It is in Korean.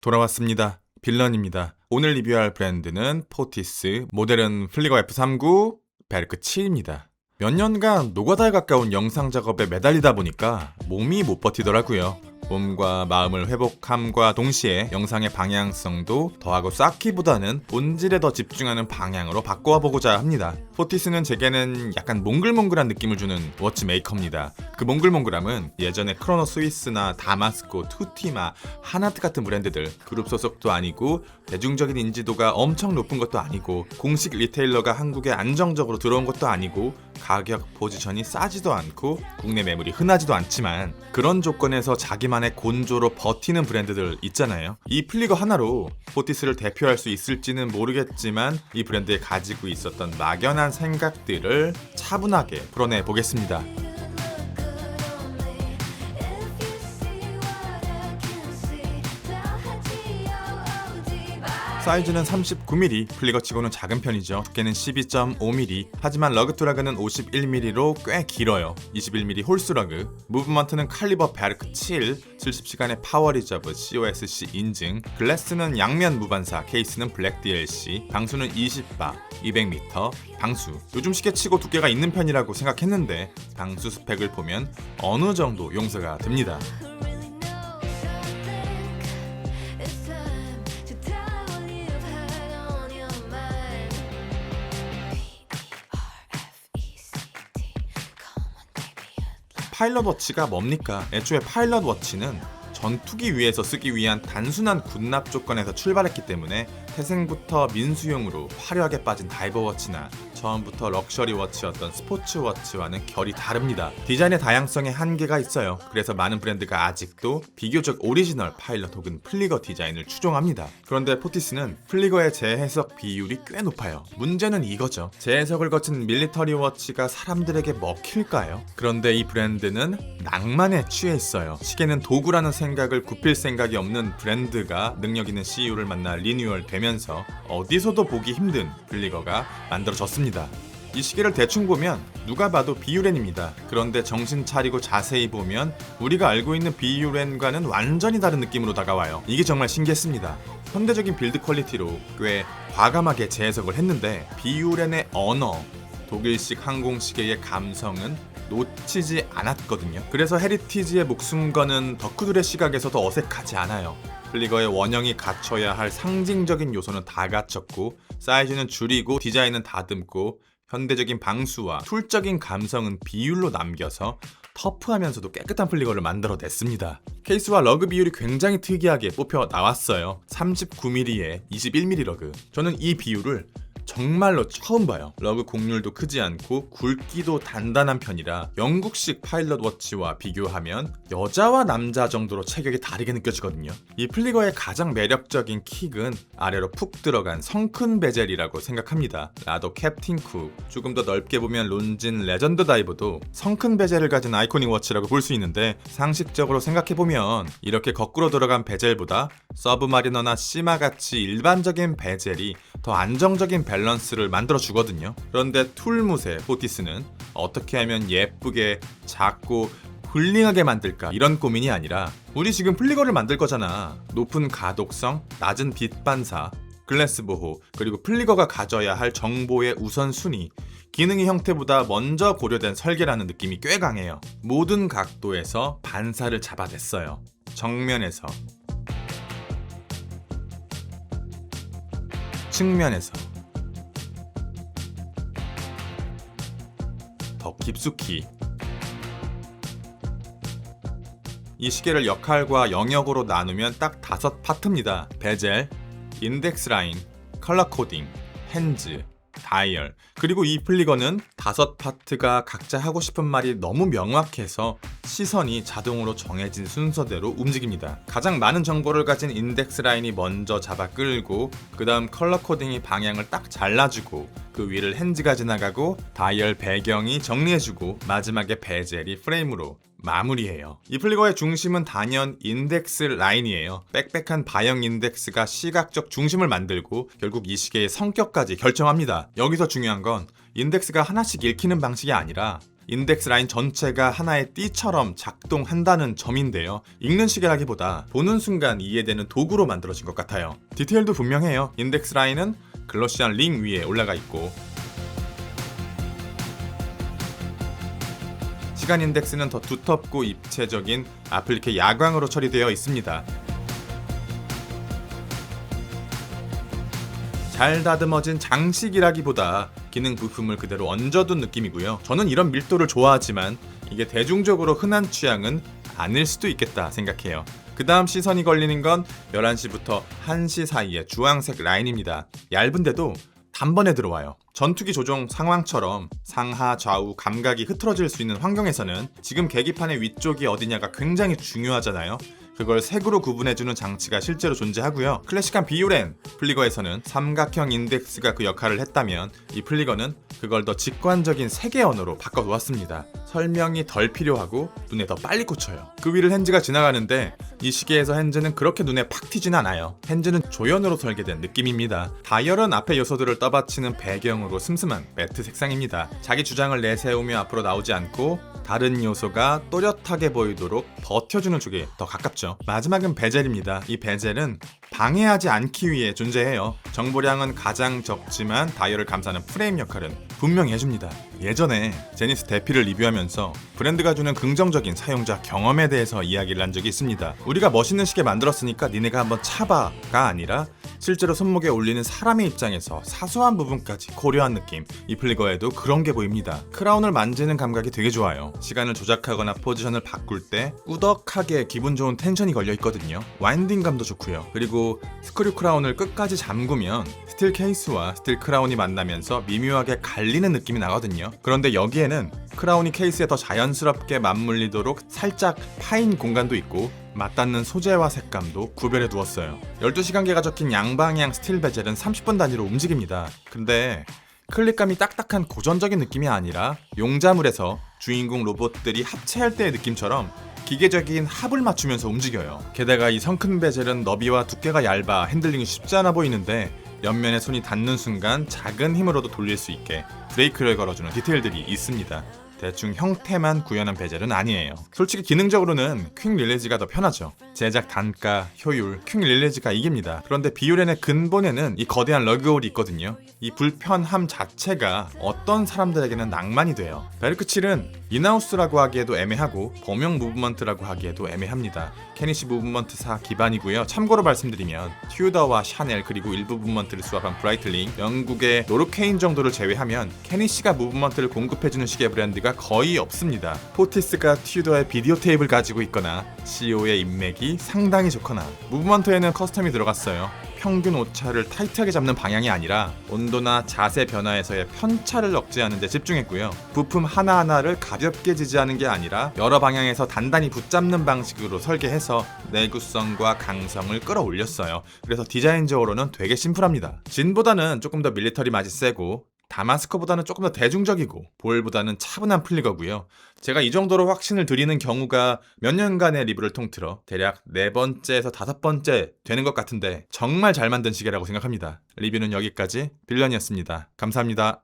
돌아왔습니다. 빌런입니다. 오늘 리뷰할 브랜드는 포티스 모델은 플리거 F39 베르크 7입니다. 몇 년간 노가다에 가까운 영상 작업에 매달리다 보니까 몸이 못 버티더라고요. 몸과 마음을 회복함과 동시에 영상의 방향성도 더하고 쌓기보다는 본질에 더 집중하는 방향으로 바꿔보고자 합니다. 포티스는 제게는 약간 몽글몽글한 느낌을 주는 워치 메이커입니다. 그 몽글몽글함은 예전에 크로노 스위스나 다마스코, 투티마, 하나트 같은 브랜드들 그룹 소속도 아니고 대중적인 인지도가 엄청 높은 것도 아니고 공식 리테일러가 한국에 안정적으로 들어온 것도 아니고 가격 포지션이 싸지도 않고 국내 매물이 흔하지도 않지만 그런 조건에서 자기만의 곤조로 버티는 브랜드들 있잖아요. 이 플리거 하나로 포티스를 대표할 수 있을지는 모르겠지만 이 브랜드에 가지고 있었던 막연한 생각들을 차분하게 풀어내 보겠습니다. 사이즈는 39mm, 플리거치고는 작은 편이죠. 두께는 12.5mm, 하지만 러그 트라그는 51mm로 꽤 길어요. 21mm 홀수 러그, 무브먼트는 칼리버 베르크 7, 70시간의 파워 리저브, COSC 인증, 글래스는 양면 무반사, 케이스는 블랙 DLC, 방수는 20바, 200m, 방수. 요즘 시계치고 두께가 있는 편이라고 생각했는데 방수 스펙을 보면 어느 정도 용서가 됩니다. 파일럿 워치가 뭡니까? 애초에 파일럿 워치는 전투기 위에서 쓰기 위한 단순한 군납 조건에서 출발했기 때문에 태생부터 민수용으로 화려하게 빠진 다이버 워치나 처음부터 럭셔리 워치였던 스포츠 워치와는 결이 다릅니다. 디자인의 다양성에 한계가 있어요. 그래서 많은 브랜드가 아직도 비교적 오리지널 파일럿 혹은 플리거 디자인을 추종합니다. 그런데 포티스는 플리거의 재해석 비율이 꽤 높아요. 문제는 이거죠. 재해석을 거친 밀리터리 워치가 사람들에게 먹힐까요? 그런데 이 브랜드는 낭만에 취해 있어요. 시계는 도구라는 생각을 굽힐 생각이 없는 브랜드가 능력 있는 CEO를 만나 리뉴얼 되면서 어디서도 보기 힘든 플리거가 만들어졌습니다. 이 시계를 대충 보면 누가 봐도 비유렌입니다. 그런데 정신 차리고 자세히 보면 우리가 알고 있는 비유렌과는 완전히 다른 느낌으로 다가와요. 이게 정말 신기했습니다. 현대적인 빌드 퀄리티로 꽤 과감하게 재해석을 했는데 비유렌의 언어, 독일식 항공시계의 감성은 놓치지 않았거든요. 그래서 헤리티지에 목숨 거는 덕후들의 시각에서도 어색하지 않아요. 플리거의 원형이 갖춰야 할 상징적인 요소는 다 갖췄고 사이즈는 줄이고 디자인은 다듬고 현대적인 방수와 툴적인 감성은 비율로 남겨서 터프하면서도 깨끗한 플리거를 만들어냈습니다. 케이스와 러그 비율이 굉장히 특이하게 뽑혀 나왔어요. 39mm에 21mm 러그. 저는 이 비율을 정말로 처음 봐요. 러그 곡률도 크지 않고 굵기도 단단한 편이라 영국식 파일럿 워치와 비교하면 여자와 남자 정도로 체격이 다르게 느껴지거든요. 이 플리거의 가장 매력적인 킥은 아래로 푹 들어간 성큰 베젤이라고 생각합니다. 라도 캡틴 쿡, 조금 더 넓게 보면 론진 레전드 다이버도 성큰 베젤을 가진 아이코닉 워치라고 볼 수 있는데 상식적으로 생각해보면 이렇게 거꾸로 들어간 베젤보다 서브마리너나 시마같이 일반적인 베젤이 더 안정적인 밸런스를 만들어주거든요. 그런데 툴무새 포티스는 어떻게 하면 예쁘게 작고 훌링하게 만들까 이런 고민이 아니라 우리 지금 플리거를 만들 거잖아. 높은 가독성, 낮은 빛 반사, 글래스 보호, 그리고 플리거가 가져야 할 정보의 우선순위, 기능의 형태보다 먼저 고려된 설계라는 느낌이 꽤 강해요. 모든 각도에서 반사를 잡아냈어요. 정면에서, 측면에서, 더 깊숙이. 이 시계를 역할과 영역으로 나누면 딱 5파트입니다. 베젤, 인덱스 라인, 컬러 코딩, 핸즈, 다이얼. 그리고 이 플리거는 5파트가 각자 하고 싶은 말이 너무 명확해서 시선이 자동으로 정해진 순서대로 움직입니다. 가장 많은 정보를 가진 인덱스 라인이 먼저 잡아 끌고 그 다음 컬러 코딩이 방향을 딱 잘라주고 그 위를 핸즈가 지나가고 다이얼 배경이 정리해주고 마지막에 베젤이 프레임으로 마무리해요. 이 플리거의 중심은 단연 인덱스 라인이에요. 빽빽한 바형 인덱스가 시각적 중심을 만들고 결국 이 시계의 성격까지 결정합니다. 여기서 중요한 건 인덱스가 하나씩 읽히는 방식이 아니라 인덱스 라인 전체가 하나의 띠처럼 작동한다는 점인데요. 읽는 시계라기보다 보는 순간 이해되는 도구로 만들어진 것 같아요. 디테일도 분명해요. 인덱스 라인은 글로시한 링 위에 올라가 있고, 시간 인덱스는 더 두텁고 입체적인 아플리케 야광으로 처리되어 있습니다. 잘 다듬어진 장식이라기보다 기능 부품을 그대로 얹어둔 느낌이고요. 저는 이런 밀도를 좋아하지만 이게 대중적으로 흔한 취향은 아닐 수도 있겠다 생각해요. 그 다음 시선이 걸리는 건 11시부터 1시 사이의 주황색 라인입니다. 얇은데도 단번에 들어와요. 전투기 조종 상황처럼 상하 좌우 감각이 흐트러질 수 있는 환경에서는 지금 계기판의 위쪽이 어디냐가 굉장히 중요하잖아요. 그걸 색으로 구분해주는 장치가 실제로 존재하고요. 클래식한 비오렌 플리거에서는 삼각형 인덱스가 그 역할을 했다면 이 플리거는 그걸 더 직관적인 색의 언어로 바꿔놓았습니다. 설명이 덜 필요하고 눈에 더 빨리 꽂혀요. 그 위를 핸즈가 지나가는데 이 시계에서 핸즈는 그렇게 눈에 팍 튀진 않아요. 핸즈는 조연으로 설계된 느낌입니다. 다이얼은 앞의 요소들을 떠받치는 배경으로 슴슴한 매트 색상입니다. 자기 주장을 내세우며 앞으로 나오지 않고 다른 요소가 또렷하게 보이도록 버텨주는 쪽에 더 가깝죠. 마지막은 베젤입니다. 이 베젤은 방해하지 않기 위해 존재해요. 정보량은 가장 적지만 다이얼을 감싸는 프레임 역할은 분명히 해줍니다. 예전에 제니스 대피를 리뷰하면서 브랜드가 주는 긍정적인 사용자 경험에 대해서 이야기를 한 적이 있습니다. 우리가 멋있는 시계 만들었으니까 니네가 한번 차봐가 아니라 실제로 손목에 올리는 사람의 입장에서 사소한 부분까지 고려한 느낌. 이 플리거에도 그런 게 보입니다. 크라운을 만지는 감각이 되게 좋아요. 시간을 조작하거나 포지션을 바꿀 때 꾸덕하게 기분 좋은 텐션이 걸려 있거든요. 와인딩감도 좋고요. 그리고 스크류 크라운을 끝까지 잠그면 스틸 케이스와 스틸 크라운이 만나면서 미묘하게 갈리는 느낌이 나거든요. 그런데 여기에는 크라운이 케이스에 더 자연스럽게 맞물리도록 살짝 파인 공간도 있고 맞닿는 소재와 색감도 구별해 두었어요. 12시간계가 적힌 양방향 스틸 베젤은 30분 단위로 움직입니다. 근데 클릭감이 딱딱한 고전적인 느낌이 아니라 용자물에서 주인공 로봇들이 합체할 때의 느낌처럼 기계적인 합을 맞추면서 움직여요. 게다가 이 성큰 베젤은 너비와 두께가 얇아 핸들링이 쉽지 않아 보이는데 옆면에 손이 닿는 순간 작은 힘으로도 돌릴 수 있게 브레이크를 걸어주는 디테일들이 있습니다. 대충 형태만 구현한 베젤은 아니에요. 솔직히 기능적으로는 퀵 릴리즈가 더 편하죠. 제작 단가, 효율, 퀵 릴리즈가 이깁니다. 그런데 비오렌의 근본에는 이 거대한 러그홀이 있거든요. 이 불편함 자체가 어떤 사람들에게는 낭만이 돼요. 베르크칠은 인하우스라고 하기에도 애매하고 범용 무브먼트라고 하기에도 애매합니다. 케니시 무브먼트사 기반이고요. 참고로 말씀드리면 튜더와 샤넬 그리고 일부 무브먼트를 수합한 브라이틀링, 영국의 노르케인 정도를 제외하면 케니시가 무브먼트를 공급해주는 시계 브랜드가 거의 없습니다. 포티스가 튜더의 비디오 테이프를 가지고 있거나 CEO의 인맥이 상당히 좋거나 무브먼트에는 커스텀이 들어갔어요. 평균 오차를 타이트하게 잡는 방향이 아니라 온도나 자세 변화에서의 편차를 억제하는 데 집중했고요. 부품 하나하나를 가볍게 지지하는 게 아니라 여러 방향에서 단단히 붙잡는 방식으로 설계해서 내구성과 강성을 끌어올렸어요. 그래서 디자인적으로는 되게 심플합니다. 진보다는 조금 더 밀리터리 맛이 세고 다마스커보다는 조금 더 대중적이고 볼보다는 차분한 플리거고요. 제가 이 정도로 확신을 드리는 경우가 몇 년간의 리뷰를 통틀어 대략 4번째에서 5번째 되는 것 같은데 정말 잘 만든 시계라고 생각합니다. 리뷰는 여기까지 빌런이었습니다. 감사합니다.